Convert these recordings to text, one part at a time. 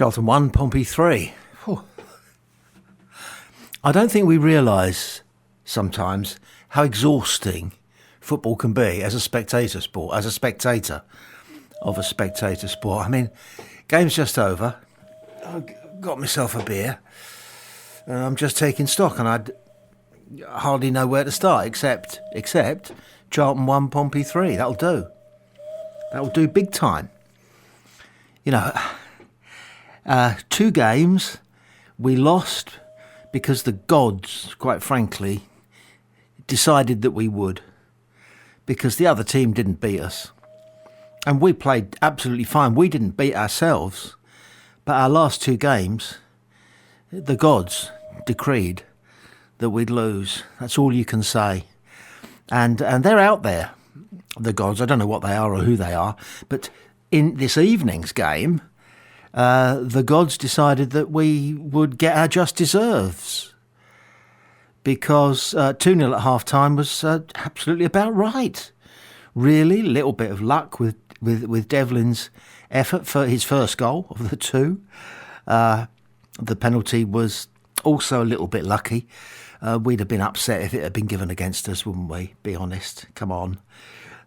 Charlton 1, Pompey 3. Whew. I don't think we realise sometimes how exhausting football can be as a spectator sport, as a spectator of a spectator sport. I mean, game's just over. I got myself a beer. I'm just taking stock, and I hardly know where to start, except Charlton 1, Pompey 3. That'll do. That'll do big time. You know, 2 games we lost because the gods, quite frankly, decided that we would, because the other team didn't beat us. And we played absolutely fine. We didn't beat ourselves. But our last 2 games, the gods decreed that we'd lose. That's all you can say. And they're out there, the gods. I don't know what they are or who they are. But in this evening's game, the gods decided that we would get our just deserves, because 2-0 at half-time was absolutely about right. Really, little bit of luck with Devlin's effort for his first goal of the 2. The penalty was also a little bit lucky. We'd have been upset if it had been given against us, wouldn't we? Be honest. Come on.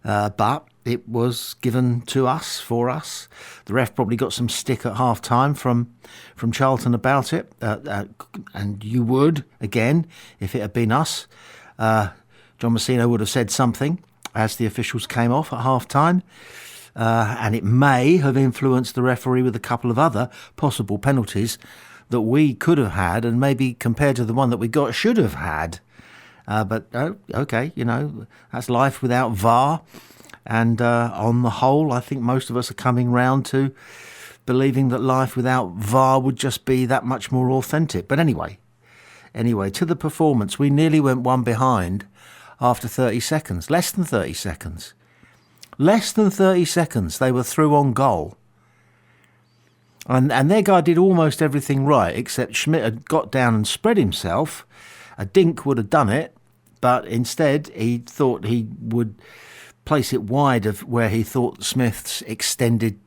But it was given to us, for us. The ref probably got some stick at half-time from Charlton about it. And you would, again, if it had been us. John Messina would have said something as the officials came off at half-time. And it may have influenced the referee with a couple of other possible penalties that we could have had, and maybe compared to the one that we got should have had. But okay, you know, that's life without VAR. And on the whole, I think most of us are coming round to believing that life without VAR would just be that much more authentic. But anyway, to the performance, we nearly went 1 behind after 30 seconds, less than 30 seconds. Less than 30 seconds, they were through on goal. And their guy did almost everything right, except Schmidt had got down and spread himself. A dink would have done it, but instead he thought he would place it wide of where he thought Smith's extended,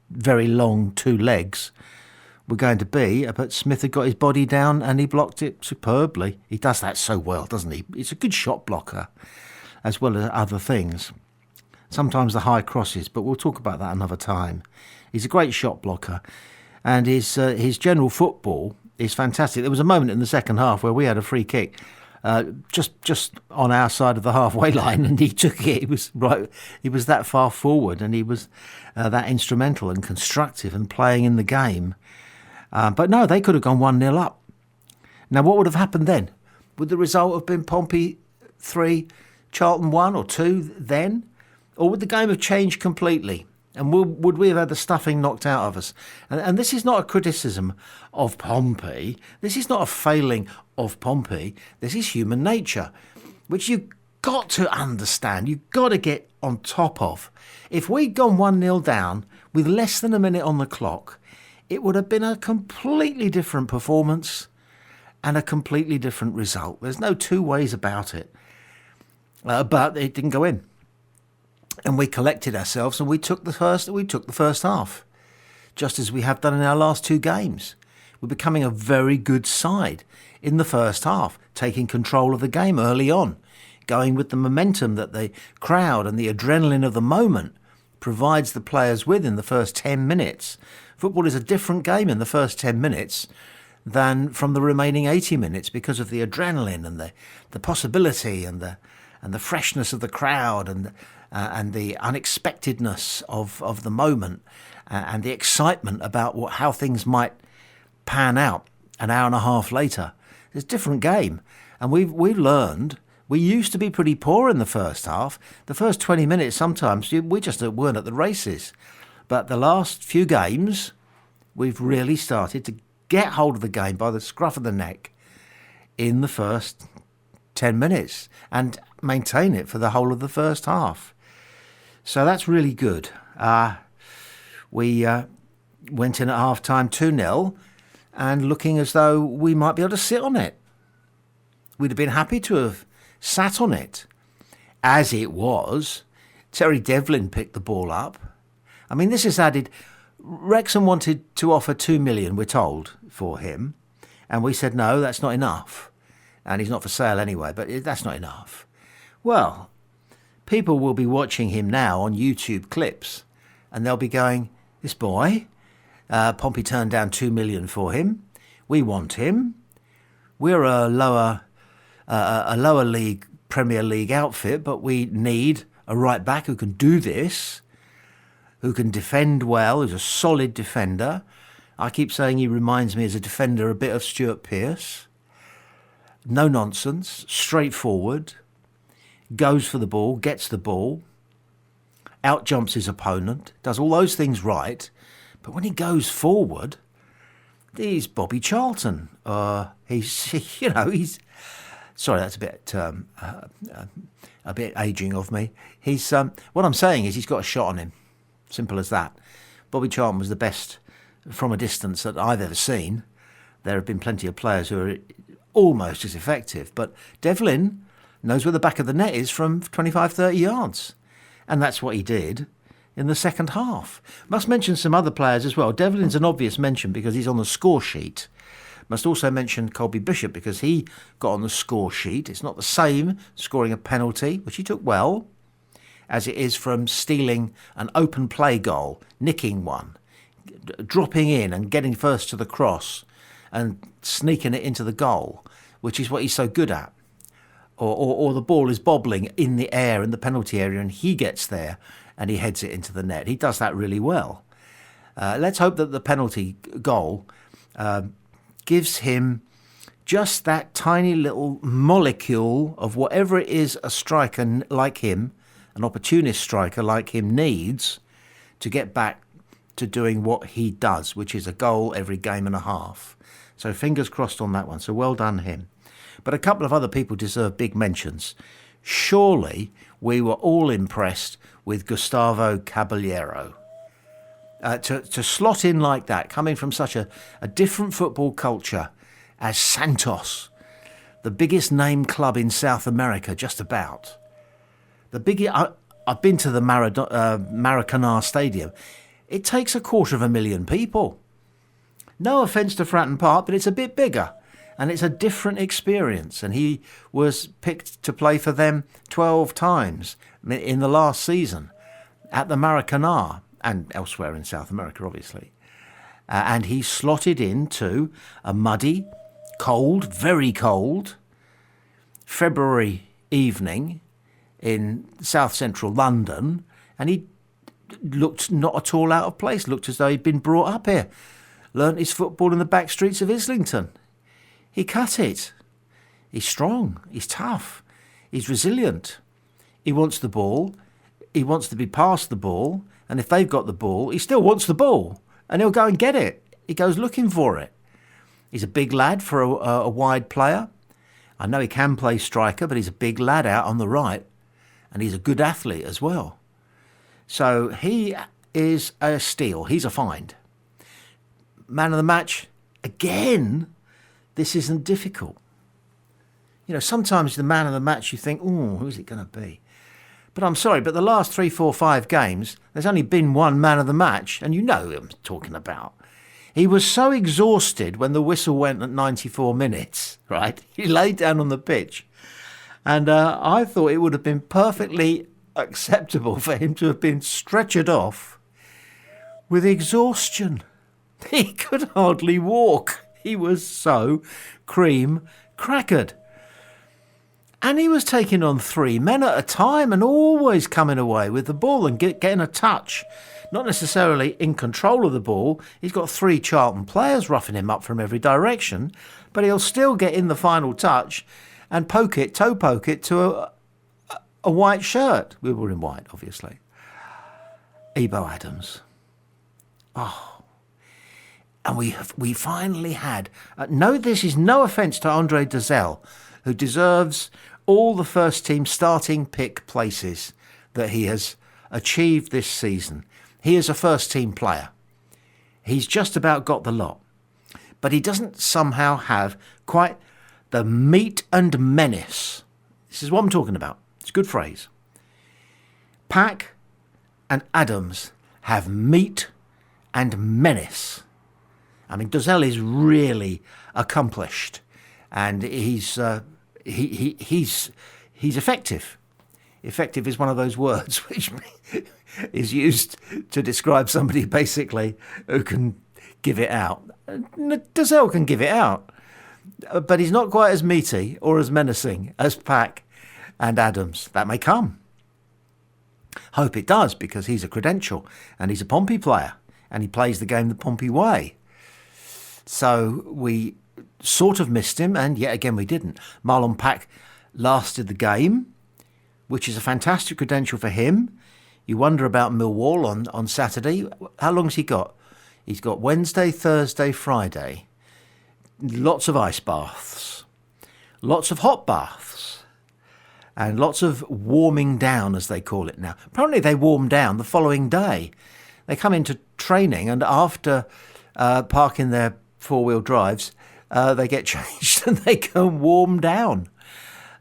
very long 2 legs were going to be. But Smith had got his body down and he blocked it superbly. He does that so well, doesn't he? He's a good shot blocker, as well as other things. Sometimes the high crosses, but we'll talk about that another time. He's a great shot blocker, and his general football is fantastic. There was a moment in the second half where we had a free kick just on our side of the halfway line, and he took it. He was that far forward, and he was that instrumental and constructive and playing in the game. But no, they could have gone 1-0 up. Now, what would have happened then? Would the result have been Pompey 3, Charlton 1 or 2 then? Or would the game have changed completely? And would we have had the stuffing knocked out of us? And this is not a criticism of Pompey. This is not a failing of Pompey. This is human nature, which you've got to understand. You've got to get on top of. If we'd gone 1-0 down with less than a minute on the clock, it would have been a completely different performance and a completely different result. There's no 2 ways about it. But it didn't go in. And we collected ourselves and we took the first half, just as we have done in our last 2 games. We're becoming a very good side in the first half, taking control of the game early on, going with the momentum that the crowd and the adrenaline of the moment provides the players with in the first 10 minutes. Football is a different game in the first 10 minutes than from the remaining 80 minutes because of the adrenaline and the possibility and the freshness of the crowd and the unexpectedness of the moment and the excitement about how things might pan out an hour and a half later. It's a different game. And we've learned, we used to be pretty poor in the first half. The first 20 minutes sometimes, we just weren't at the races. But the last few games, we've really started to get hold of the game by the scruff of the neck in the first 10 minutes and maintain it for the whole of the first half. So that's really good. We went in at half-time 2-0 and looking as though we might be able to sit on it. We'd have been happy to have sat on it. As it was, Terry Devlin picked the ball up. I mean, this has added Wrexham wanted to offer 2 million, we're told, for him. And we said, no, that's not enough. And he's not for sale anyway, but that's not enough. Well, people will be watching him now on YouTube clips, and they'll be going, this boy, Pompey turned down 2 million for him. We want him. We're a lower league, Premier League outfit, but we need a right back who can do this, who can defend well, who's a solid defender. I keep saying he reminds me as a defender a bit of Stuart Pearce. No nonsense, straightforward, goes for the ball, gets the ball, outjumps his opponent, does all those things right. But when he goes forward, he's Bobby Charlton. He's sorry, that's a bit aging of me. He's what I'm saying is he's got a shot on him. Simple as that. Bobby Charlton was the best from a distance that I've ever seen. There have been plenty of players who are almost as effective, but Devlin knows where the back of the net is from 25, 30 yards. And that's what he did in the second half. Must mention some other players as well. Devlin's an obvious mention because he's on the score sheet. Must also mention Colby Bishop because he got on the score sheet. It's not the same scoring a penalty, which he took well, as it is from stealing an open play goal, nicking one, dropping in and getting first to the cross and sneaking it into the goal, which is what he's so good at. Or the ball is bobbling in the air in the penalty area and he gets there and he heads it into the net. He does that really well. Let's hope that the penalty goal gives him just that tiny little molecule of whatever it is a striker like him, an opportunist striker like him, needs to get back to doing what he does, which is a goal every game and a half. So fingers crossed on that one. So well done him. But a couple of other people deserve big mentions. Surely we were all impressed with Gustavo Caballero. To slot in like that, coming from such a different football culture as Santos, the biggest name club in South America, just about. I've been to the Maracanã Stadium. It takes 250,000 people. No offence to Fratton Park, but it's a bit bigger. And it's a different experience. And he was picked to play for them 12 times in the last season at the Maracanã and elsewhere in South America, obviously. And he slotted into a muddy, cold, very cold February evening in south central London. And he looked not at all out of place, looked as though he'd been brought up here. Learnt his football in the back streets of Islington. He cut it. He's strong. He's tough. He's resilient. He wants the ball. He wants to be passed the ball. And if they've got the ball, he still wants the ball. And he'll go and get it. He goes looking for it. He's a big lad for a wide player. I know he can play striker, but he's a big lad out on the right. And he's a good athlete as well. So he is a steal. He's a find. Man of the match, again, this isn't difficult. You know, sometimes the man of the match you think, oh, who's it going to be? But I'm sorry, but the last 3, 4, 5 games, there's only been one man of the match, and you know who I'm talking about. He was so exhausted when the whistle went at 94 minutes, right? He laid down on the pitch. And I thought it would have been perfectly acceptable for him to have been stretchered off with exhaustion. He could hardly walk. He was so cream crackered. And he was taking on 3 men at a time and always coming away with the ball and getting a touch. Not necessarily in control of the ball. He's got 3 Charlton players roughing him up from every direction, but he'll still get in the final touch and toe poke it to a white shirt. We were in white, obviously. Ebo Adams. Oh. And we finally had... this is no offence to Andre Dazelle, who deserves all the first team starting pick places that he has achieved this season. He is a first team player. He's just about got the lot. But he doesn't somehow have quite the meat and menace. This is what I'm talking about. It's a good phrase. Pack and Adams have meat and menace. I mean, Dozzell is really accomplished, and he's effective. Effective is one of those words which is used to describe somebody basically who can give it out. Dozzell can give it out, but he's not quite as meaty or as menacing as Pack and Adams. That may come. Hope it does, because he's a credential and he's a Pompey player and he plays the game the Pompey way. So we sort of missed him, and yet again we didn't. Marlon Pack lasted the game, which is a fantastic credential for him. You wonder about Millwall on Saturday. How long's he got? He's got Wednesday, Thursday, Friday. Lots of ice baths. Lots of hot baths. And lots of warming down, as they call it now. Apparently they warm down the following day. They come into training, and after parking their four-wheel drives, they get changed and they go warm down.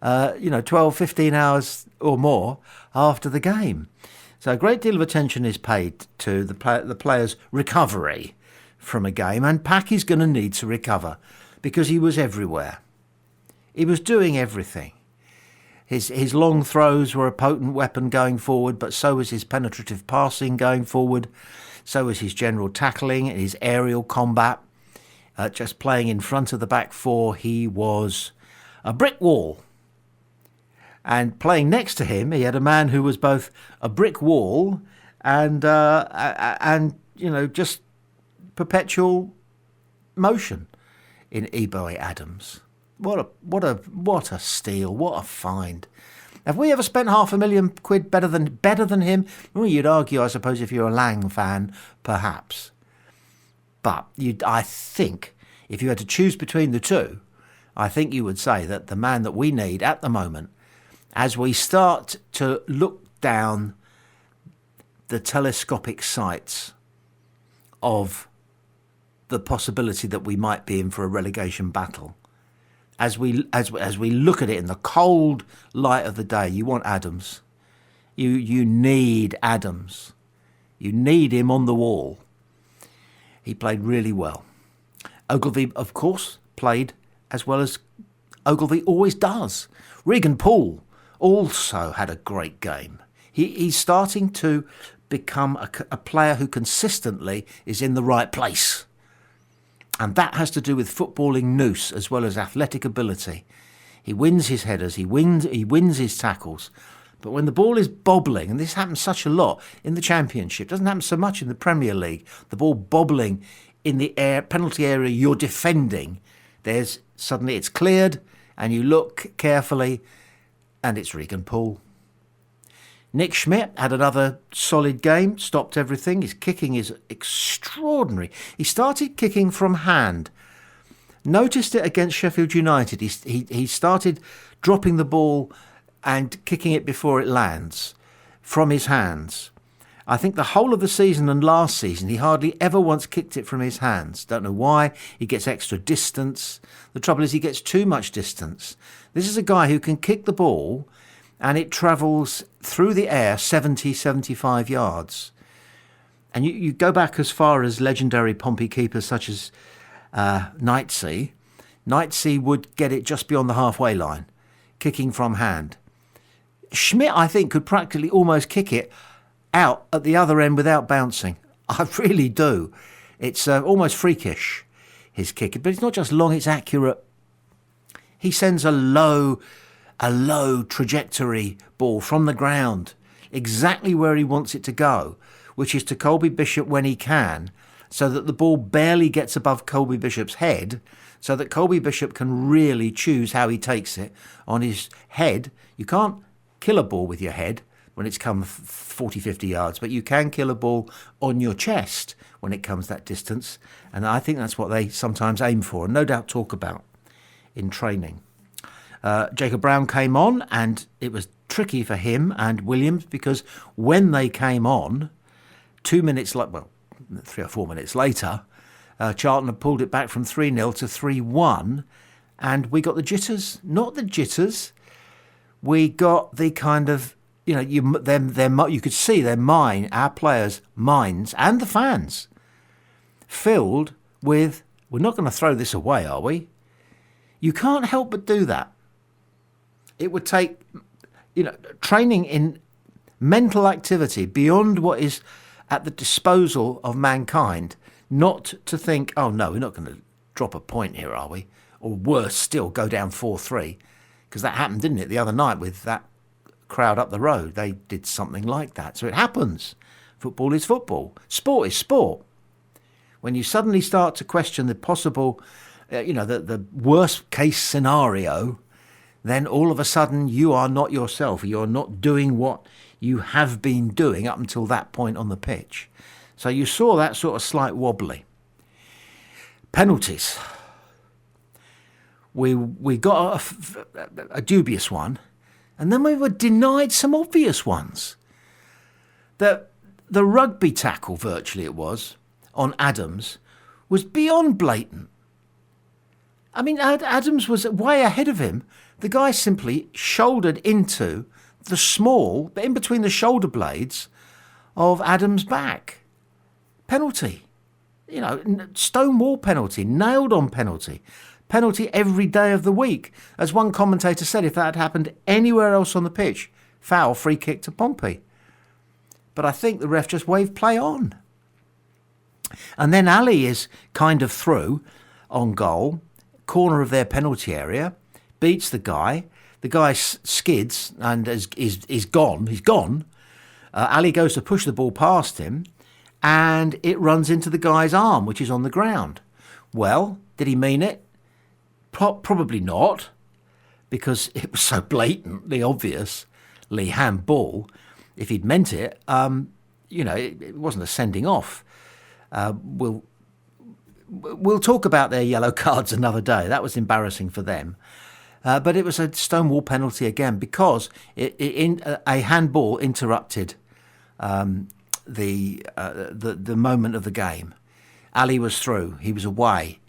12, 15 hours or more after the game. So a great deal of attention is paid to the player's recovery from a game, and Pack is going to need to recover because he was everywhere. He was doing everything. His long throws were a potent weapon going forward, but so was his penetrative passing going forward. So was his general tackling and his aerial combat. Just playing in front of the back four, he was a brick wall. And playing next to him, he had a man who was both a brick wall and just perpetual motion in Eboe Adams. What a steal! What a find! Have we ever spent £500,000 better than him? Well, you'd argue, I suppose, if you're a Lang fan, perhaps. But I think if you had to choose between the two, I think you would say that the man that we need at the moment, as we start to look down the telescopic sights of the possibility that we might be in for a relegation battle, as we look at it in the cold light of the day, you want Adams. You need Adams. You need him on the wall. He played really well. Ogilvie, of course, played as well as Ogilvie always does. Regan Poole also had a great game. He's starting to become a player who consistently is in the right place. And that has to do with footballing nous as well as athletic ability. He wins his headers, he wins his tackles. But when the ball is bobbling, and this happens such a lot in the Championship, doesn't happen so much in the Premier League, the ball bobbling in the penalty area you're defending, suddenly it's cleared and you look carefully and it's Regan Poole. Nick Schmidt had another solid game, stopped everything. His kicking is extraordinary. He started kicking from hand. Noticed it against Sheffield United. He started dropping the ball and kicking it before it lands from his hands. I think the whole of the season and last season, he hardly ever once kicked it from his hands. Don't know why. He gets extra distance. The trouble is he gets too much distance. This is a guy who can kick the ball and it travels through the air 70, 75 yards. And you go back as far as legendary Pompey keepers such as Knightsey. Knightsey would get it just beyond the halfway line, kicking from hand. Schmidt, I think, could practically almost kick it out at the other end without bouncing. I really do. It's almost freakish, his kick. But it's not just long, it's accurate. He sends a low trajectory ball from the ground, exactly where he wants it to go, which is to Colby Bishop when he can, so that the ball barely gets above Colby Bishop's head, so that Colby Bishop can really choose how he takes it on his head. You can't kill a ball with your head when it's come 40, 50 yards, but you can kill a ball on your chest when it comes that distance, and I think that's what they sometimes aim for, and no doubt talk about in training. Jacob Brown came on, and it was tricky for him and Williams, because when they came on, 3 or 4 minutes later, Charlton had pulled it back from 3-0 to 3-1, and we got the jitters. Not the jitters. We got the kind of, you could see our players' minds and the fans filled with, we're not going to throw this away, are we? You can't help but do that. It would take, training in mental activity beyond what is at the disposal of mankind, not to think, oh no, we're not going to drop a point here, are we? Or worse still, go down 4-3. Because that happened, didn't it, the other night with that crowd up the road. They did something like that. So it happens. Football is football. Sport is sport. When you suddenly start to question the possible, the worst case scenario, then all of a sudden you are not yourself. You're not doing what you have been doing up until that point on the pitch. So you saw that sort of slight wobbly. Penalties. We got a dubious one, and then we were denied some obvious ones. The rugby tackle, virtually it was, on Adams, was beyond blatant. I mean, Adams was way ahead of him. The guy simply shouldered into the small, in between the shoulder blades of Adams' back. Penalty. Stonewall penalty, nailed on penalty. Penalty every day of the week. As one commentator said, if that had happened anywhere else on the pitch, foul, free kick to Pompey. But I think the ref just waved play on. And then Ali is kind of through on goal, corner of their penalty area, beats the guy. The guy skids and is gone. He's gone. Ali goes to push the ball past him, and it runs into the guy's arm, which is on the ground. Well, did he mean it? Probably not, because it was so blatantly obviously handball. If he'd meant it, it wasn't a sending off. We'll talk about their yellow cards another day. That was embarrassing for them. But it was a stonewall penalty again because a handball interrupted the moment of the game. Ali was through. He was away.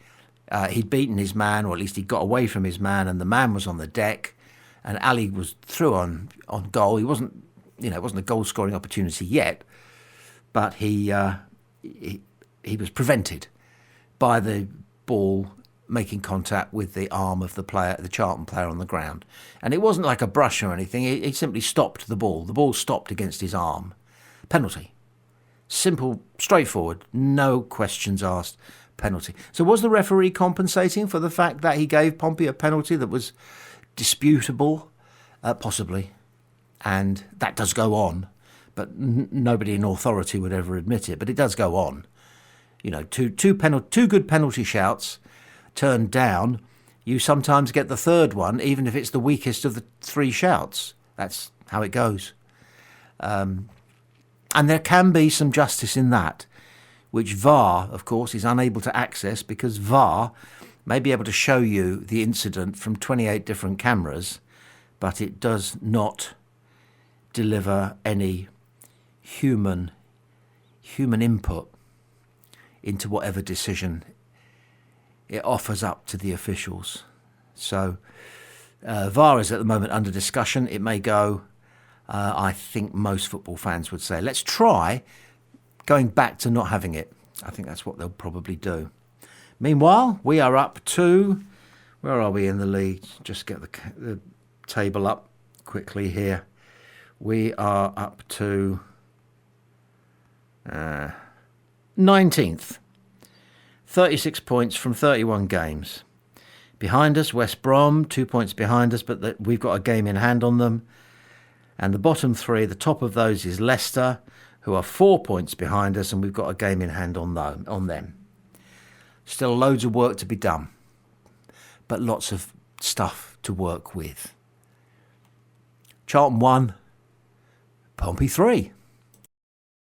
He'd beaten his man, or at least he got away from his man, and the man was on the deck, and Ali was through on goal. He wasn't, it wasn't a goal-scoring opportunity yet, but he was prevented by the ball making contact with the arm of the Charlton player on the ground. And it wasn't like a brush or anything. He simply stopped the ball. The ball stopped against his arm. Penalty. Simple, straightforward, no questions asked. Penalty. So was the referee compensating for the fact that he gave Pompey a penalty that was disputable? Possibly. And that does go on. But nobody in authority would ever admit it. But it does go on. Two good penalty shouts turned down. You sometimes get the third one, even if it's the weakest of the three shouts. That's how it goes. And there can be some justice in that, which VAR, of course, is unable to access because VAR may be able to show you the incident from 28 different cameras, but it does not deliver any human input into whatever decision it offers up to the officials. So VAR is at the moment under discussion. It may go, I think most football fans would say, let's try going back to not having it. I think that's what they'll probably do. Meanwhile, we are up to, where are we in the league? Just get the table up quickly here. We are up to 19th. 36 points from 31 games. Behind us, West Brom, 2 points behind us, but we've got a game in hand on them. And the bottom three, the top of those is Leicester, who are 4 points behind us, and we've got a game in hand on them. Still loads of work to be done, but lots of stuff to work with. Charlton 1, Pompey 3.